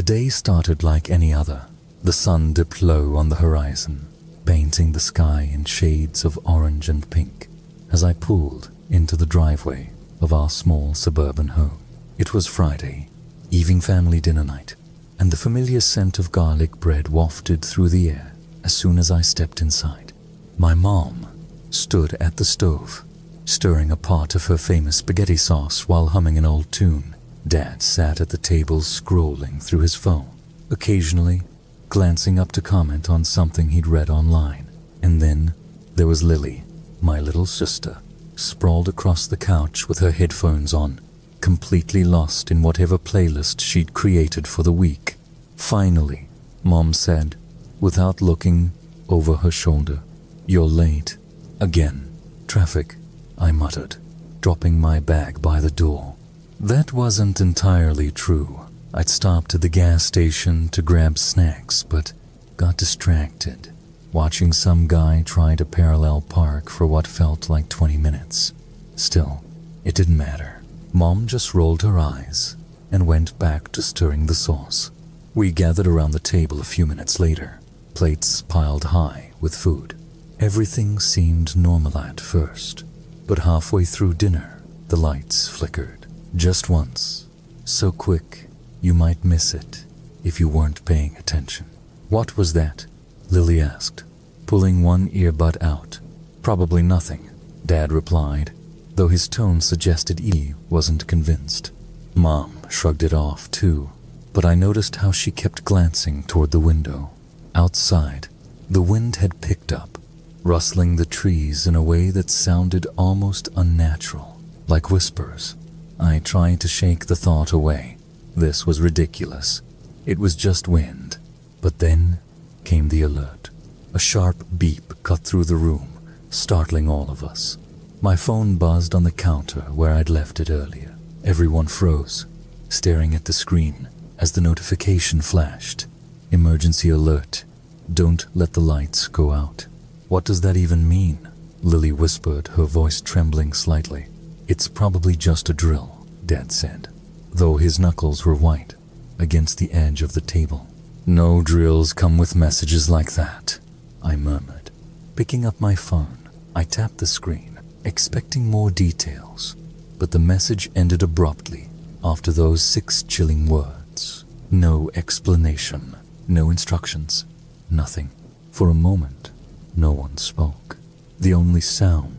day started like any other. The sun dipped low on the horizon, painting the sky in shades of orange and pink as I pulled into the driveway of our small suburban home. It was Friday, evening family dinner night, and the familiar scent of garlic bread wafted through the air as soon as I stepped inside. My mom stood at the stove, stirring a pot of her famous spaghetti sauce while humming an old tune. Dad sat at the table scrolling through his phone, occasionally glancing up to comment on something he'd read online. And then there was Lily, my little sister, sprawled across the couch with her headphones on, completely lost in whatever playlist she'd created for the week. Finally, Mom said, without looking over her shoulder, "You're late. Again. Traffic," I muttered, dropping my bag by the door. That wasn't entirely true. I'd stopped at the gas station to grab snacks, but got distracted, watching some guy try to parallel park for what felt like 20 minutes. Still, it didn't matter. Mom just rolled her eyes and went back to stirring the sauce. We gathered around the table a few minutes later, plates piled high with food. Everything seemed normal at first, but halfway through dinner, the lights flickered. Just once, so quick you might miss it if you weren't paying attention. "What was that?" Lily asked, pulling one earbud out. "Probably nothing," Dad replied, though his tone suggested he wasn't convinced. Mom shrugged it off too, but I noticed how she kept glancing toward the window. Outside, the wind had picked up, rustling the trees in a way that sounded almost unnatural, like whispers. I tried to shake the thought away. This was ridiculous. It was just wind. But then came the alert. A sharp beep cut through the room, startling all of us. My phone buzzed on the counter where I'd left it earlier. Everyone froze, staring at the screen as the notification flashed. "Emergency alert. Don't let the lights go out." "What does that even mean?" Lily whispered, her voice trembling slightly. "It's probably just a drill," Dad said, though his knuckles were white against the edge of the table. "No drills come with messages like that," I murmured. Picking up my phone, I tapped the screen, expecting more details, but the message ended abruptly after those 6 chilling words. No explanation, no instructions, nothing. For a moment, no one spoke. The only sound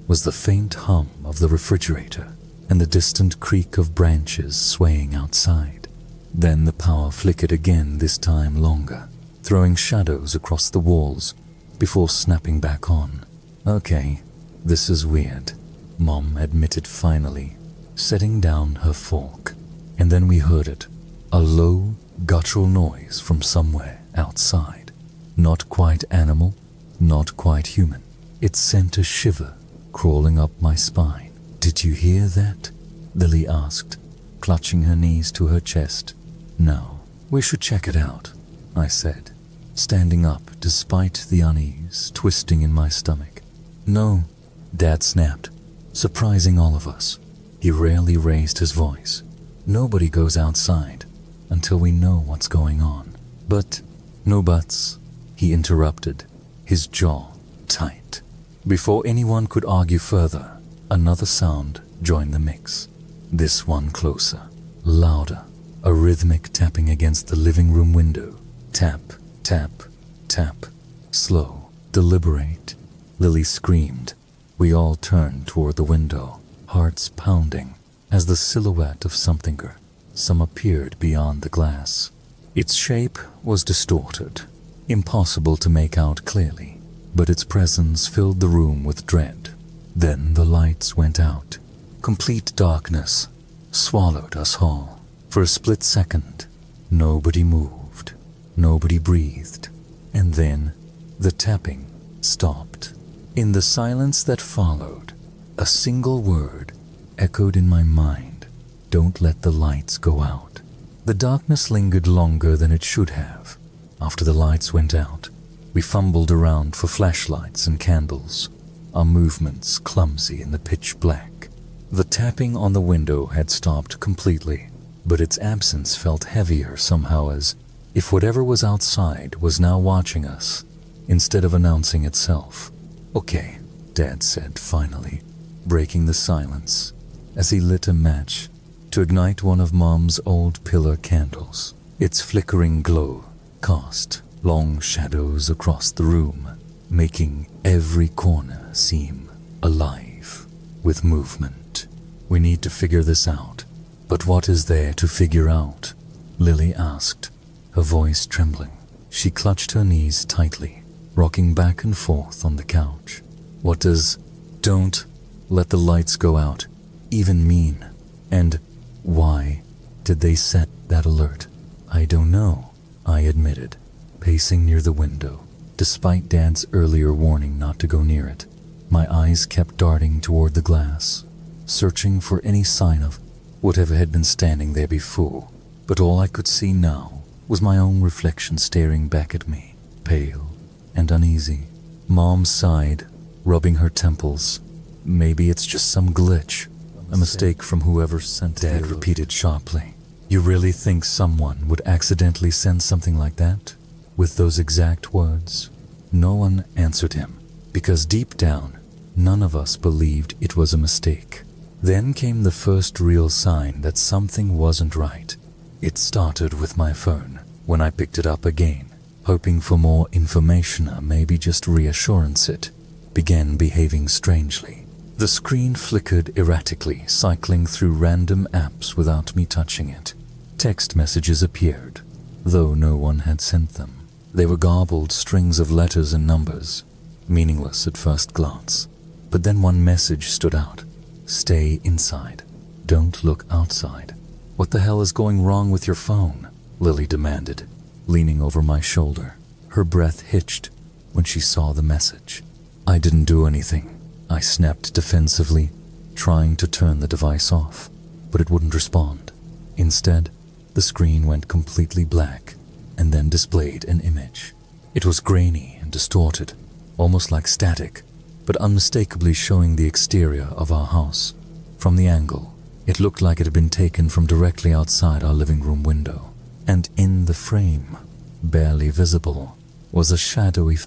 was the faint hum of the refrigerator and the distant creak of branches swaying outside. Then the power flickered again, this time longer, throwing shadows across the walls before snapping back on. "Okay, this is weird," Mom admitted finally, setting down her fork. And then we heard it, a low, guttural noise from somewhere outside. Not quite animal, not quite human. It sent a shiver crawling up my spine. "Did you hear that?" Lily asked, clutching her knees to her chest. "No, we should check it out," I said, standing up despite the unease twisting in my stomach. "No," Dad snapped, surprising all of us. He rarely raised his voice. "Nobody goes outside until we know what's going on." "But," "No buts," he interrupted, his jaw tight. Before anyone could argue further, another sound joined the mix. This one closer, louder, a rhythmic tapping against the living room window. Tap, tap, tap. Slow, deliberate. Lily screamed. We all turned toward the window, hearts pounding, as the silhouette of something or some appeared beyond the glass. Its shape was distorted, impossible to make out clearly, but its presence filled the room with dread. Then the lights went out. Complete darkness swallowed us all. For a split second, nobody moved, nobody breathed, and then the tapping stopped. In the silence that followed, a single word echoed in my mind: "Don't let the lights go out." The darkness lingered longer than it should have. After the lights went out, we fumbled around for flashlights and candles, our movements clumsy in the pitch black. The tapping on the window had stopped completely. but its absence felt heavier somehow, as if whatever was outside was now watching us instead of announcing itself. "Okay," Dad said finally, breaking the silence as he lit a match to ignite one of Mom's old pillar candles. Its flickering glow cast long shadows across the room, making every corner seem alive with movement. "We need to figure this out." "But what is there to figure out?" Lily asked, her voice trembling. She clutched her knees tightly, rocking back and forth on the couch. "What does 'don't let the lights go out' even mean? And why did they set that alert?" "I don't know," I admitted, pacing near the window, despite Dad's earlier warning not to go near it. My eyes kept darting toward the glass, searching for any sign of whatever had been standing there before, but all I could see now was my own reflection staring back at me, pale and uneasy. Mom sighed, rubbing her temples. "Maybe it's just some glitch, a mistake from whoever sent it," Dad repeated sharply. "You really think someone would accidentally send something like that?" With those exact words. No one answered him, because deep down, none of us believed it was a mistake. Then came the first real sign that something wasn't right. It started with my phone. When I picked it up again, hoping for more information or maybe just reassurance, it began behaving strangely. The screen flickered erratically, cycling through random apps without me touching it. Text messages appeared, though no one had sent them. They were garbled strings of letters and numbers, meaningless at first glance. But then one message stood out. "Stay inside. Don't look outside." "What the hell is going wrong with your phone?" Lily demanded, leaning over my shoulder. Her breath hitched when she saw the message. "I didn't do anything," I snapped defensively, trying to turn the device off, but it wouldn't respond. Instead, the screen went completely black and then displayed an image. It was grainy and distorted, almost like static, but unmistakably showing the exterior of our house. From the angle, it looked like it had been taken from directly outside our living room window. And in the frame, barely visible, was a shadowy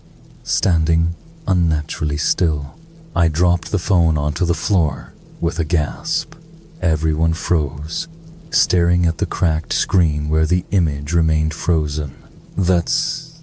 standing unnaturally still. I dropped the phone onto the floor with a gasp. Everyone froze, staring at the cracked screen where the image remained frozen. That's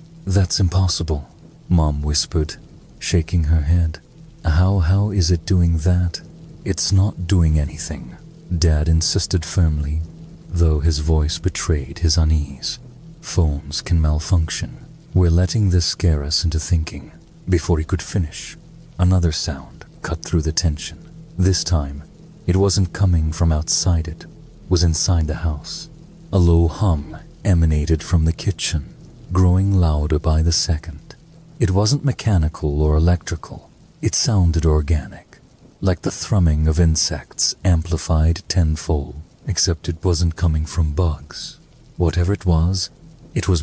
impossible," Mom whispered, shaking her head. How is it doing that?" "It's not doing anything," Dad insisted firmly, though his voice betrayed his unease. "Phones can malfunction. We're letting this scare us into thinking." Before he could finish, another sound cut through the tension. This time, it wasn't coming from outside, it was inside the house. A low hum emanated from the kitchen, growing louder by the second. It wasn't mechanical or electrical. It sounded organic, like the thrumming of insects amplified tenfold, except it wasn't coming from bugs. Whatever it was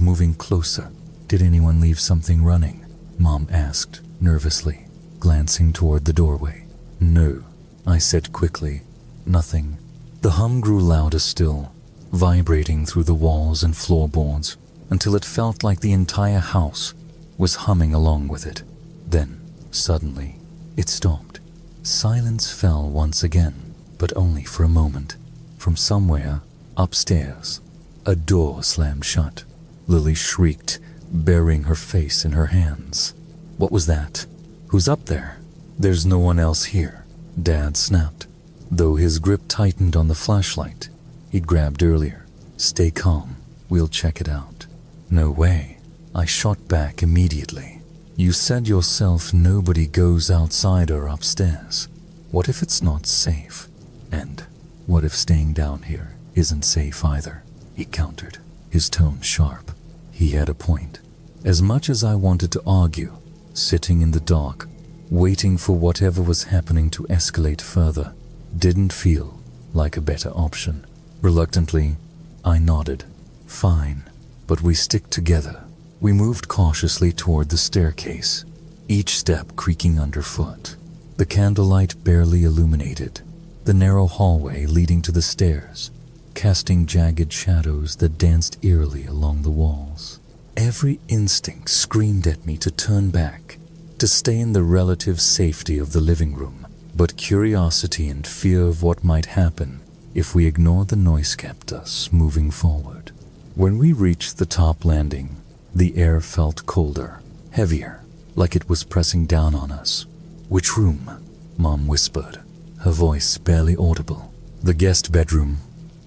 moving closer. "Did anyone leave something running?" Mom asked nervously, glancing toward the doorway. "No," I said quickly. "Nothing." The hum grew louder still, vibrating through the walls and floorboards until it felt like the entire house was humming along with it. Then, suddenly, it stopped. Silence fell once again, but only for a moment. From somewhere upstairs, a door slammed shut. Lily shrieked, burying her face in her hands. "What was that? Who's up there?" "There's no one else here," Dad snapped, though his grip tightened on the flashlight he'd grabbed earlier. "Stay calm. We'll check it out." "No way," I shot back immediately. "You said yourself nobody goes outside or upstairs. What if it's not safe? And what if staying down here isn't safe either?" he countered, his tone sharp. He had a point. As much as I wanted to argue, sitting in the dark, waiting for whatever was happening to escalate further, didn't feel like a better option. Reluctantly, I nodded. "Fine, but we stick together." We moved cautiously toward the staircase, each step creaking underfoot. The candlelight barely illuminated the narrow hallway leading to the stairs, casting jagged shadows that danced eerily along the walls. Every instinct screamed at me to turn back, to stay in the relative safety of the living room, but curiosity and fear of what might happen if we ignored the noise kept us moving forward. When we reached the top landing, the air felt colder, heavier, like it was pressing down on us. "Which room?" Mom whispered, her voice barely audible. "The guest bedroom,"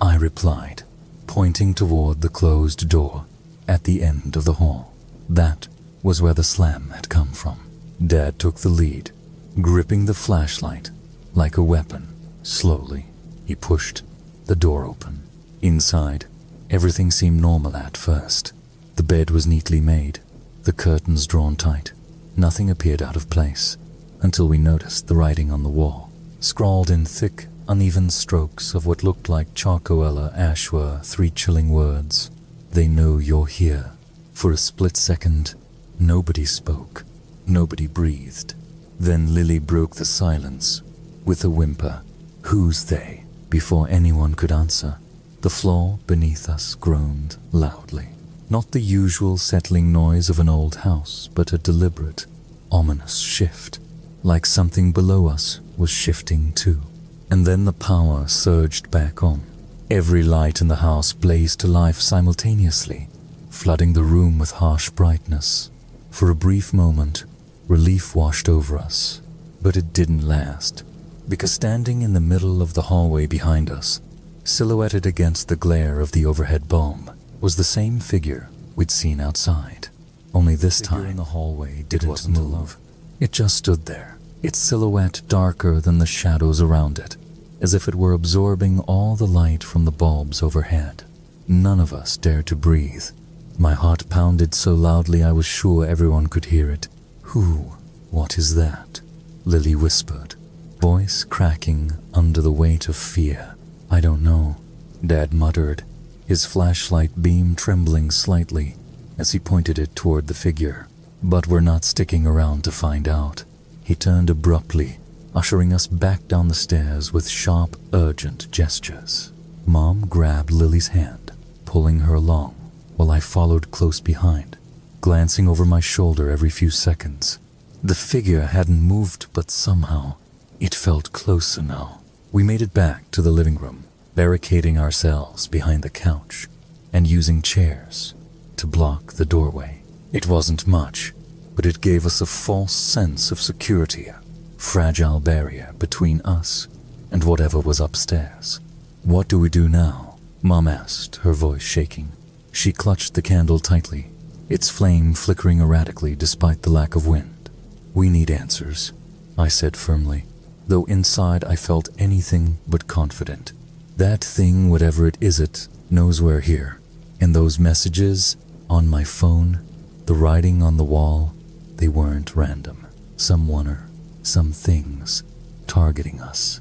I replied, pointing toward the closed door at the end of the hall. That was where the slam had come from. Dad took the lead, gripping the flashlight like a weapon. Slowly, he pushed the door open. Inside, everything seemed normal at first. The bed was neatly made, the curtains drawn tight. Nothing appeared out of place until we noticed the writing on the wall, scrawled in thick, uneven strokes of what looked like charcoal ash were 3 chilling words. "They know you're here." For a split second, nobody spoke, nobody breathed. Then Lily broke the silence with a whimper. "Who's they?" Before anyone could answer, the floor beneath us groaned loudly. Not the usual settling noise of an old house, but a deliberate, ominous shift, like something below us was shifting too. And then the power surged back on. Every light in the house blazed to life simultaneously, flooding the room with harsh brightness. For a brief moment, relief washed over us, but it didn't last, because standing in the middle of the hallway behind us, silhouetted against the glare of the overhead bulb, was the same figure we'd seen outside. Only this time, the hallway didn't move. It just stood there, its silhouette darker than the shadows around it, as if it were absorbing all the light from the bulbs overhead. None of us dared to breathe. My heart pounded so loudly I was sure everyone could hear it. "Who? What is that?" Lily whispered, voice cracking under the weight of fear. "I don't know," Dad muttered, his flashlight beam trembling slightly as he pointed it toward the figure. "But we're not sticking around to find out." He turned abruptly, ushering us back down the stairs with sharp, urgent gestures. Mom grabbed Lily's hand, pulling her along, while I followed close behind, glancing over my shoulder every few seconds. The figure hadn't moved, but somehow it felt closer now. We made it back to the living room, barricading ourselves behind the couch and using chairs to block the doorway. It wasn't much, but it gave us a false sense of security, a fragile barrier between us and whatever was upstairs. "What do we do now?" Mom asked, her voice shaking. She clutched the candle tightly, its flame flickering erratically despite the lack of wind. "We need answers," I said firmly, though inside I felt anything but confident. "That thing, whatever it is, it knows we're here. And those messages on my phone, the writing on the wall, they weren't random. Someone or some things targeting us."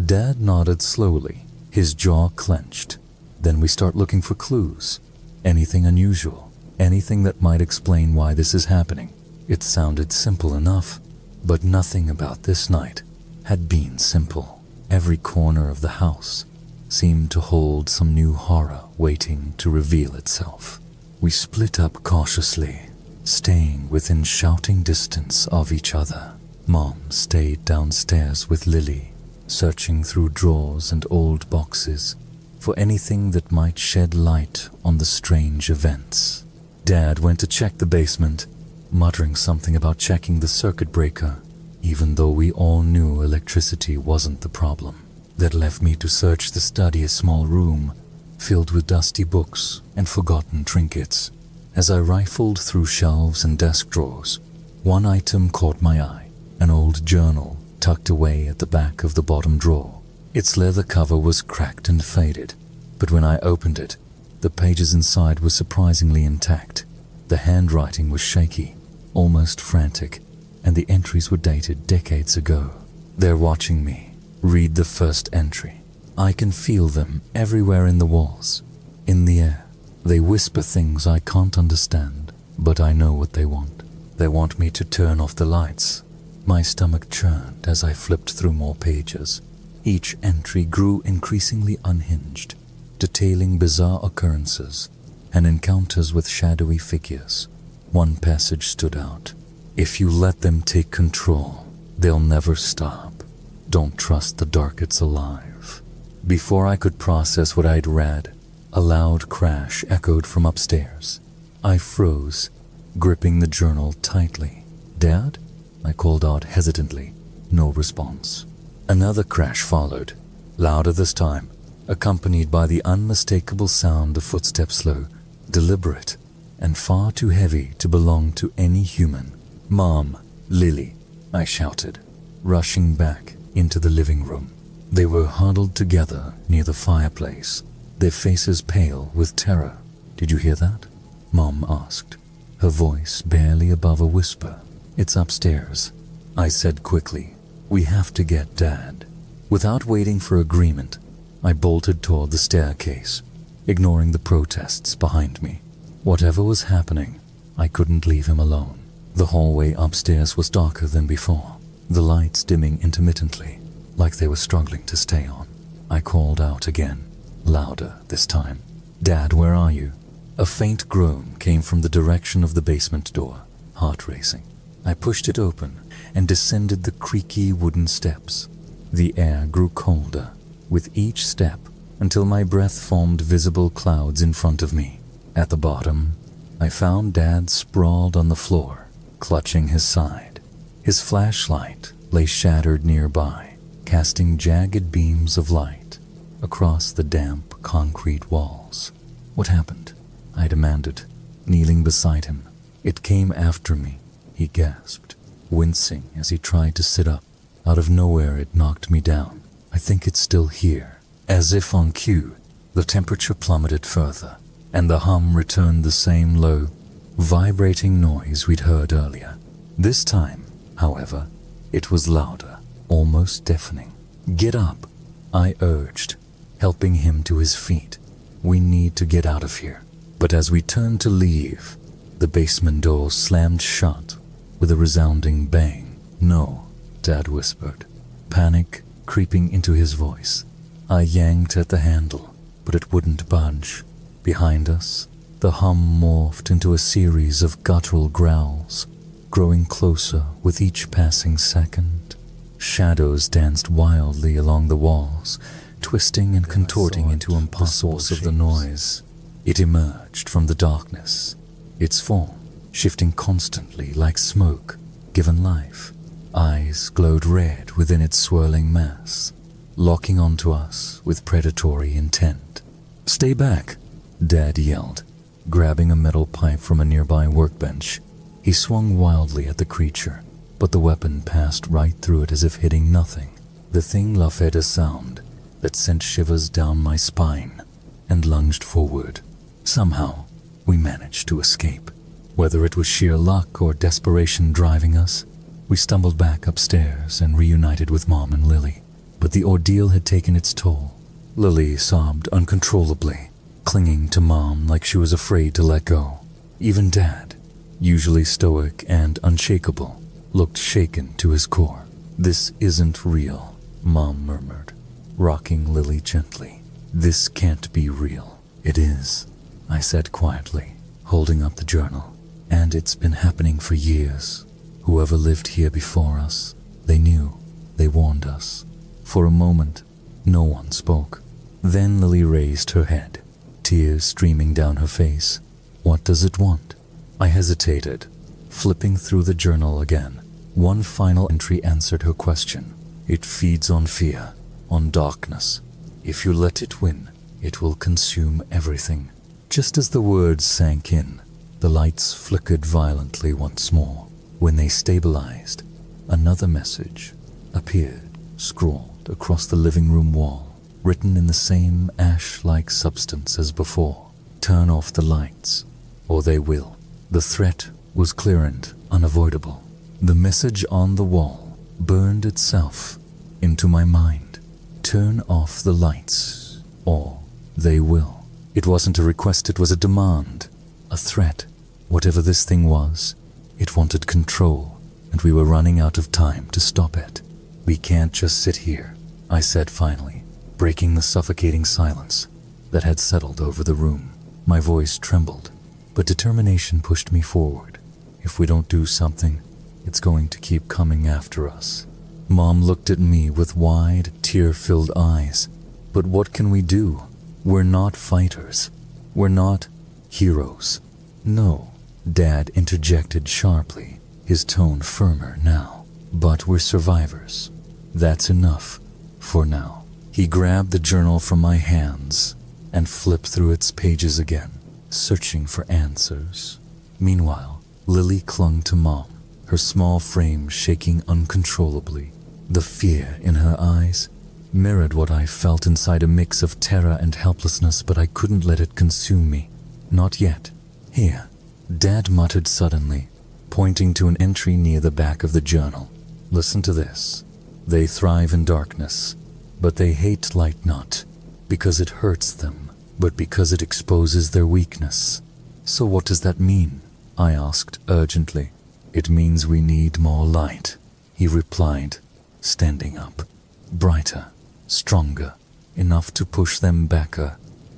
Dad nodded slowly, his jaw clenched. "Then we start looking for clues. Anything unusual, anything that might explain why this is happening." It sounded simple enough, but nothing about this night had been simple. Every corner of the house seemed to hold some new horror waiting to reveal itself. We split up cautiously, staying within shouting distance of each other. Mom stayed downstairs with Lily, searching through drawers and old boxes for anything that might shed light on the strange events. Dad went to check the basement, muttering something about checking the circuit breaker, even though we all knew electricity wasn't the problem. That left me to search the study, a small room filled with dusty books and forgotten trinkets. As I rifled through shelves and desk drawers, one item caught my eye, an old journal tucked away at the back of the bottom drawer. Its leather cover was cracked and faded, but when I opened it, the pages inside were surprisingly intact. The handwriting was shaky, almost frantic, and the entries were dated decades ago. "They're watching me." Read the first entry. "I can feel them everywhere in the walls, in the air. They whisper things I can't understand, but I know what they want. They want me to turn off the lights." My stomach churned as I flipped through more pages. Each entry grew increasingly unhinged. detailing bizarre occurrences and encounters with shadowy figures. One passage stood out. If you let them take control, they'll never stop. Don't trust the dark, it's alive. Before I could process what I'd read, a loud crash echoed from upstairs. I froze, gripping the journal tightly. "Dad?" I called out hesitantly. No response. Another crash followed, louder this time, accompanied by the unmistakable sound of footsteps, slow, deliberate, and far too heavy to belong to any human. "Mom, Lily," I shouted, rushing back into the living room. They were huddled together near the fireplace, their faces pale with terror. "Did you hear that?" Mom asked, her voice barely above a whisper. "It's upstairs," I said quickly. "We have to get Dad." Without waiting for agreement, I bolted toward the staircase, ignoring the protests behind me. Whatever was happening, I couldn't leave him alone. The hallway upstairs was darker than before, the lights dimming intermittently, like they were struggling to stay on. I called out again, louder this time. "Dad, where are you?" A faint groan came from the direction of the basement door, heart racing. I pushed it open and descended the creaky wooden steps. The air grew colder with each step until my breath formed visible clouds in front of me. At the bottom, I found Dad sprawled on the floor, clutching his side. His flashlight lay shattered nearby, casting jagged beams of light across the damp concrete walls. "What happened?" I demanded, kneeling beside him. "It came after me," he gasped, wincing as he tried to sit up. Out of nowhere it knocked me down. "I think it's still here." As if on cue, the temperature plummeted further, and the hum returned the same low, vibrating noise we'd heard earlier. This time, however, it was louder, almost deafening. "Get up," I urged, helping him to his feet. "We need to get out of here." But as we turned to leave, the basement door slammed shut with a resounding bang. "No," Dad whispered, panic creeping into his voice. I yanked at the handle, but it wouldn't budge. Behind us, the hum morphed into a series of guttural growls, growing closer with each passing second. Shadows danced wildly along the walls, twisting and contorting into impossible source of the noise. It emerged from the darkness, its form shifting constantly like smoke given life. Eyes glowed red within its swirling mass, locking onto us with predatory intent. "Stay back," Dad yelled, grabbing a metal pipe from a nearby workbench. He swung wildly at the creature, but the weapon passed right through it as if hitting nothing. The thing laughed a sound that sent shivers down my spine and lunged forward. Somehow, we managed to escape. Whether it was sheer luck or desperation driving us, we stumbled back upstairs and reunited with Mom and Lily. But the ordeal had taken its toll. Lily sobbed uncontrollably, clinging to Mom like she was afraid to let go. Even Dad, usually stoic and unshakable, looked shaken to his core. "This isn't real," Mom murmured, rocking Lily gently. "This can't be real." "It is," I said quietly, holding up the journal. "And it's been happening for years. Whoever lived here before us, they knew, they warned us." For a moment, no one spoke. Then Lily raised her head, tears streaming down her face. "What does it want?" I hesitated, flipping through the journal again. One final entry answered her question. "It feeds on fear, on darkness. If you let it win, it will consume everything." Just as the words sank in, the lights flickered violently once more. When they stabilized, another message appeared, scrawled across the living room wall, written in the same ash-like substance as before. "Turn off the lights, or they will." The threat was clear and unavoidable. The message on the wall burned itself into my mind. "Turn off the lights, or they will." It wasn't a request, it was a demand, a threat. Whatever this thing was, it wanted control, and we were running out of time to stop it. "We can't just sit here," I said finally, breaking the suffocating silence. that had settled over the room. My voice trembled, but determination pushed me forward. If we don't do something, it's going to keep coming after us. Mom looked at me with wide, tear-filled eyes. But what can we do? We're not fighters. We're not heroes. No, Dad interjected sharply, his tone firmer now. But we're survivors. That's enough for now. He grabbed the journal from my hands and flipped through its pages again, searching for answers. Meanwhile, Lily clung to Mom, her small frame shaking uncontrollably. The fear in her eyes mirrored what I felt inside, a mix of terror and helplessness, but I couldn't let it consume me. Not yet. Here, Dad muttered suddenly, pointing to an entry near the back of the journal. Listen to this. They thrive in darkness, but they hate light not because it hurts them, but because it exposes their weakness. So what does that mean? I asked urgently. It means we need more light, he replied, standing up. Brighter, stronger, enough to push them back,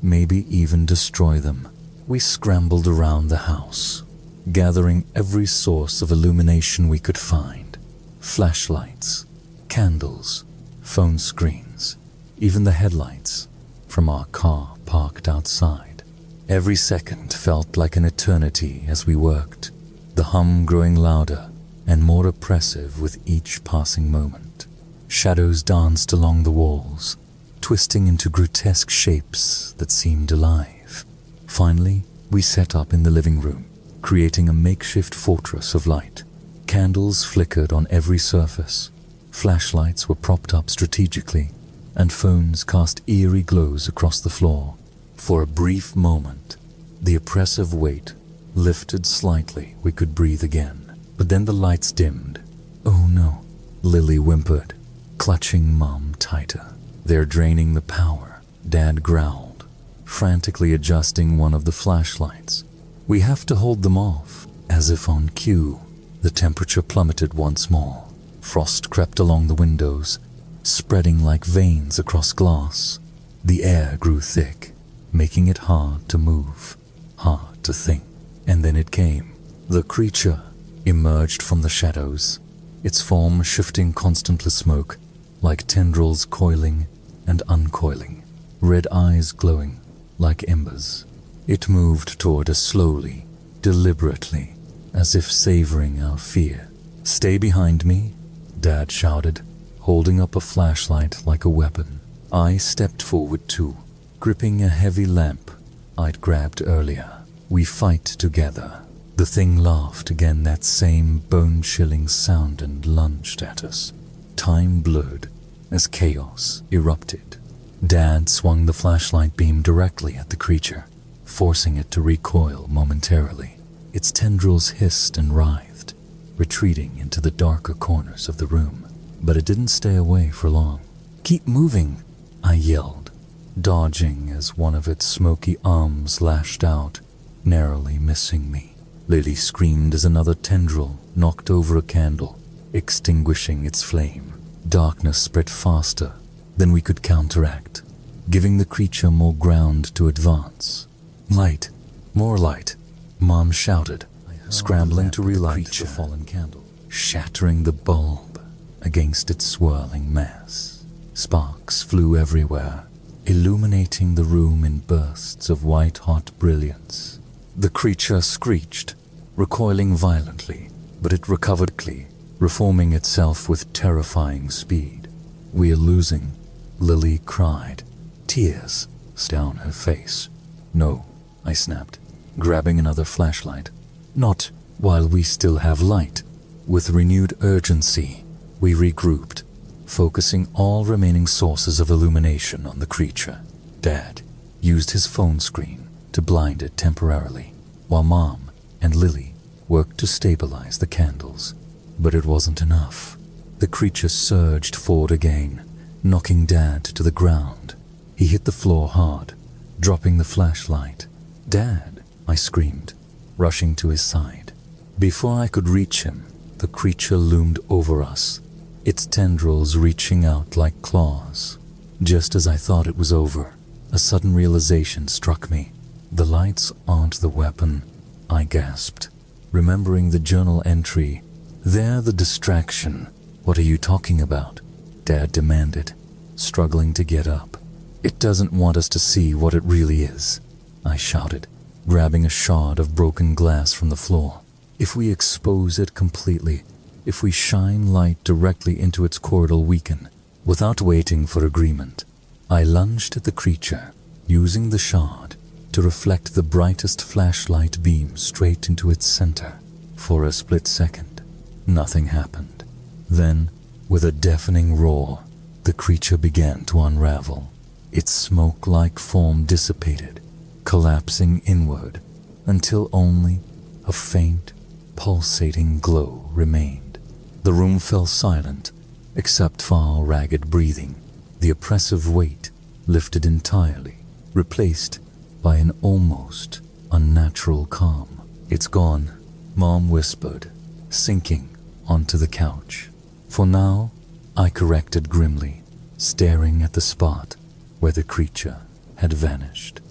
maybe even destroy them. We scrambled around the house, gathering every source of illumination we could find. Flashlights, candles, phone screens, even the headlights from our car parked outside. Every second felt like an eternity as we worked, the hum growing louder and more oppressive with each passing moment. Shadows danced along the walls, twisting into grotesque shapes that seemed alive. Finally, we set up in the living room, creating a makeshift fortress of light. Candles flickered on every surface, flashlights were propped up strategically, and phones cast eerie glows across the floor. For a brief moment, the oppressive weight lifted slightly. We could breathe again, but then the lights dimmed. Oh no, Lily whimpered, clutching Mom tighter. They're draining the power, Dad growled, frantically adjusting one of the flashlights. We have to hold them off, as if on cue. The temperature plummeted once more. Frost crept along the windows, spreading like veins across glass. The air grew thick, making it hard to move, hard to think. And then it came. The creature emerged from the shadows, its form shifting constantly, smoke, like tendrils coiling and uncoiling, red eyes glowing like embers. It moved toward us slowly, deliberately, as if savoring our fear. Stay behind me, Dad shouted, holding up a flashlight like a weapon. I stepped forward too, gripping a heavy lamp I'd grabbed earlier. We fight together. The thing laughed again, that same bone-chilling sound, and lunged at us. Time blurred as chaos erupted. Dad swung the flashlight beam directly at the creature, forcing it to recoil momentarily. Its tendrils hissed and writhed, retreating into the darker corners of the room. But it didn't stay away for long. "Keep moving," I yelled, dodging as one of its smoky arms lashed out, narrowly missing me. Lily screamed as another tendril knocked over a candle, extinguishing its flame. Darkness spread faster than we could counteract, giving the creature more ground to advance. "Light, more light," Mom shouted, scrambling to relight the fallen candle, shattering the bulb against its swirling mass. Sparks flew everywhere, illuminating the room in bursts of white-hot brilliance. The creature screeched, recoiling violently, but it recovered quickly, reforming itself with terrifying speed. "We are losing," Lily cried, tears down her face. "No," I snapped, grabbing another flashlight. "Not while we still have light." With renewed urgency, we regrouped, focusing all remaining sources of illumination on the creature. Dad used his phone screen to blind it temporarily, while Mom and Lily worked to stabilize the candles. But it wasn't enough. The creature surged forward again, knocking Dad to the ground. He hit the floor hard, dropping the flashlight. "Dad!" I screamed, rushing to his side. Before I could reach him, the creature loomed over us, its tendrils reaching out like claws. Just as I thought it was over, A sudden realization struck me. The lights aren't the weapon, I gasped, remembering the journal entry. They're the distraction. What are you talking about? Dad demanded, struggling to get up. It doesn't want us to see what it really is, I shouted, grabbing a shard of broken glass from the floor. If we expose it completely, if we shine light directly into its core, it'll weaken. Without waiting for agreement, I lunged at the creature, using the shard to reflect the brightest flashlight beam straight into its center. For a split second, nothing happened. Then, with a deafening roar, the creature began to unravel. Its smoke-like form dissipated, collapsing inward, until only a faint, pulsating glow remained. The room fell silent, except for our ragged breathing. The oppressive weight lifted entirely, replaced by an almost unnatural calm. It's gone, Mom whispered, sinking onto the couch. For now, I corrected grimly, staring at the spot where the creature had vanished.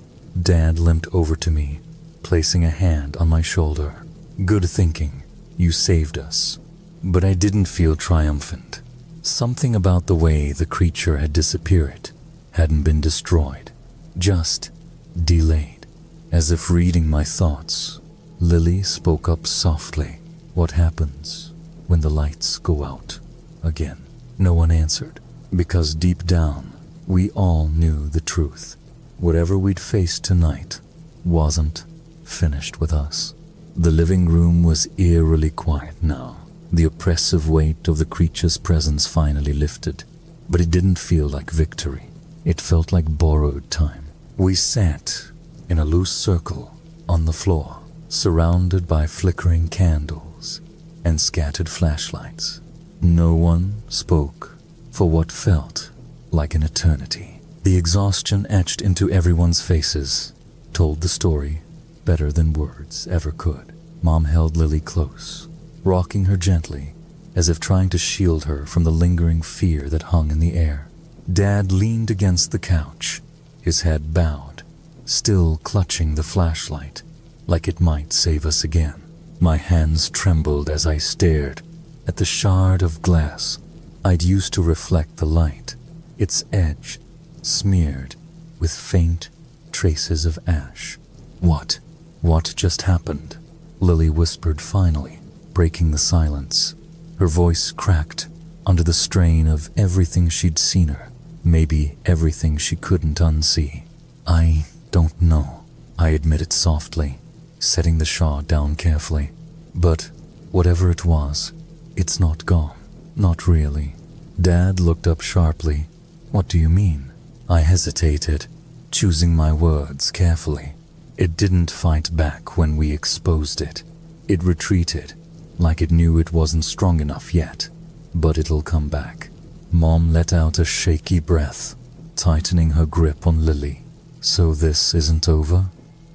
Dad limped over to me, placing a hand on my shoulder. Good thinking, you saved us. But I didn't feel triumphant. Something about the way the creature had disappeared hadn't been destroyed, just delayed. As if reading my thoughts, Lily spoke up softly. What happens when the lights go out again? No one answered, because deep down, we all knew the truth. Whatever we'd faced tonight wasn't finished with us. The living room was eerily quiet now. The oppressive weight of the creature's presence finally lifted, but it didn't feel like victory. It felt like borrowed time. We sat in a loose circle on the floor, surrounded by flickering candles and scattered flashlights. No one spoke for what felt like an eternity. The exhaustion etched into everyone's faces told the story better than words ever could. Mom held Lily close, rocking her gently, as if trying to shield her from the lingering fear that hung in the air. Dad leaned against the couch, his head bowed, still clutching the flashlight, like it might save us again. My hands trembled as I stared at the shard of glass I'd used to reflect the light, its edge smeared with faint traces of ash. What just happened? Lily whispered finally, breaking the silence. Her voice cracked under the strain of everything she'd seen her, maybe everything she couldn't unsee. I don't know, I admitted softly, setting the shard down carefully. But whatever it was, it's not gone. Not really. Dad looked up sharply. What do you mean? I hesitated, choosing my words carefully. It didn't fight back when we exposed it. It retreated, like it knew it wasn't strong enough yet. But it'll come back. Mom let out a shaky breath, tightening her grip on Lily. So this isn't over?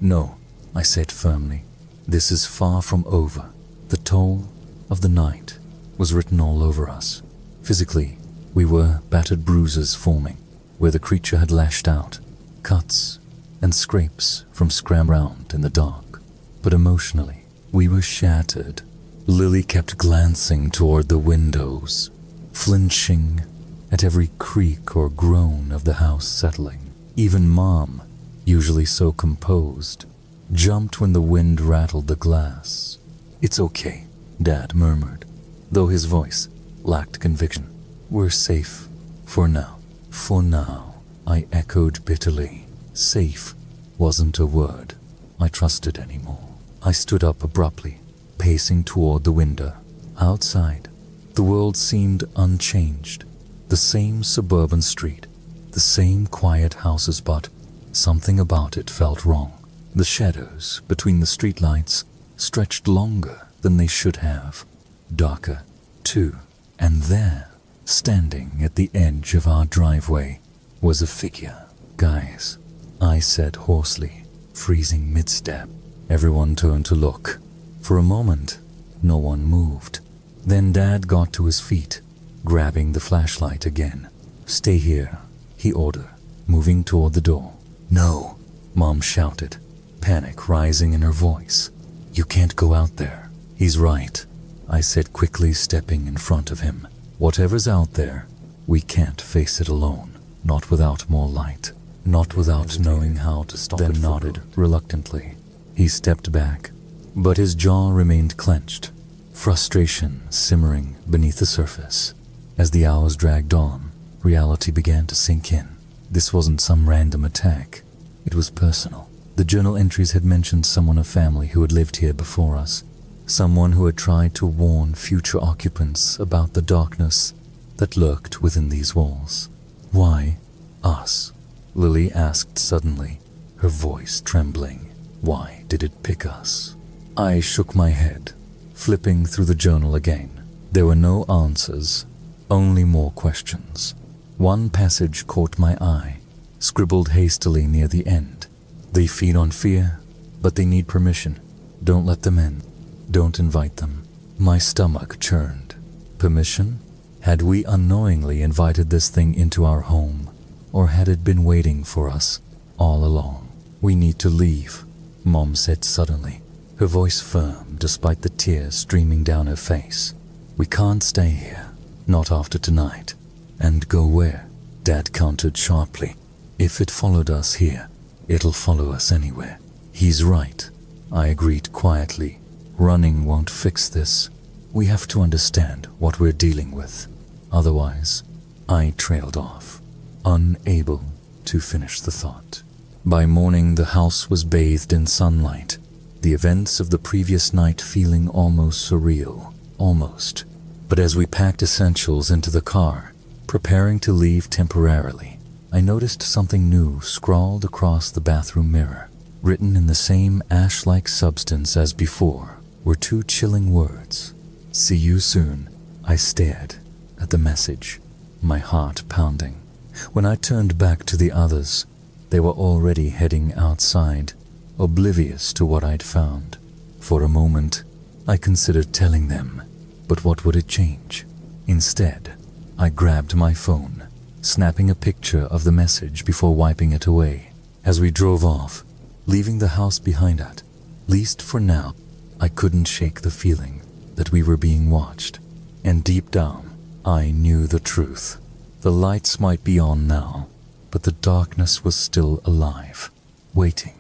No, I said firmly. This is far from over. The toll of the night was written all over us. Physically, we were battered bruises forming where the creature had lashed out, cuts and scrapes from scram around in the dark. But emotionally, we were shattered. Lily kept glancing toward the windows, flinching at every creak or groan of the house settling. Even Mom, usually so composed, jumped when the wind rattled the glass. It's okay, Dad murmured, though his voice lacked conviction. We're safe. For now. For now, I echoed bitterly. Safe wasn't a word I trusted anymore. I stood up abruptly, pacing toward the window. Outside, the world seemed unchanged. The same suburban street, the same quiet houses, but something about it felt wrong. The shadows between the streetlights stretched longer than they should have. Darker, too. And there, standing at the edge of our driveway, was a figure. Guys, I said hoarsely, freezing mid-step. Everyone turned to look. For a moment, no one moved. Then Dad got to his feet, grabbing the flashlight again. Stay here, he ordered, moving toward the door. "No," Mom shouted, panic rising in her voice. "You can't go out there." "He's right," I said quickly, stepping in front of him. "Whatever's out there, we can't face it alone. Not without more light. Not without knowing how to stop it." Then nodded reluctantly. He stepped back, but his jaw remained clenched, frustration simmering beneath the surface. As the hours dragged on, reality began to sink in. This wasn't some random attack. It was personal. The journal entries had mentioned someone of family who had lived here before us. Someone who had tried to warn future occupants about the darkness that lurked within these walls. "Why us?" Lily asked suddenly, her voice trembling. "Why did it pick us?" I shook my head, flipping through the journal again. There were no answers, only more questions. One passage caught my eye, scribbled hastily near the end. "They feed on fear, but they need permission. Don't let them in. Don't invite them." My stomach churned. Permission? Had we unknowingly invited this thing into our home, or had it been waiting for us all along? "We need to leave," Mom said suddenly, her voice firm despite the tears streaming down her face. "We can't stay here, not after tonight." "And go where?" Dad countered sharply. "If it followed us here, it'll follow us anywhere." "He's right," I agreed quietly. "Running won't fix this. We have to understand what we're dealing with. Otherwise," I trailed off, unable to finish the thought. By morning, the house was bathed in sunlight, the events of the previous night feeling almost surreal. Almost. But as we packed essentials into the car, preparing to leave temporarily, I noticed something new scrawled across the bathroom mirror. Written in the same ash-like substance as before were two chilling words. "See you soon." I stared at the message, my heart pounding. When I turned back to the others, they were already heading outside, oblivious to what I'd found. For a moment, I considered telling them, but what would it change? Instead, I grabbed my phone, snapping a picture of the message before wiping it away. As we drove off, leaving the house behind at least for now, I couldn't shake the feeling that we were being watched. And deep down, I knew the truth. The lights might be on now, but the darkness was still alive, waiting.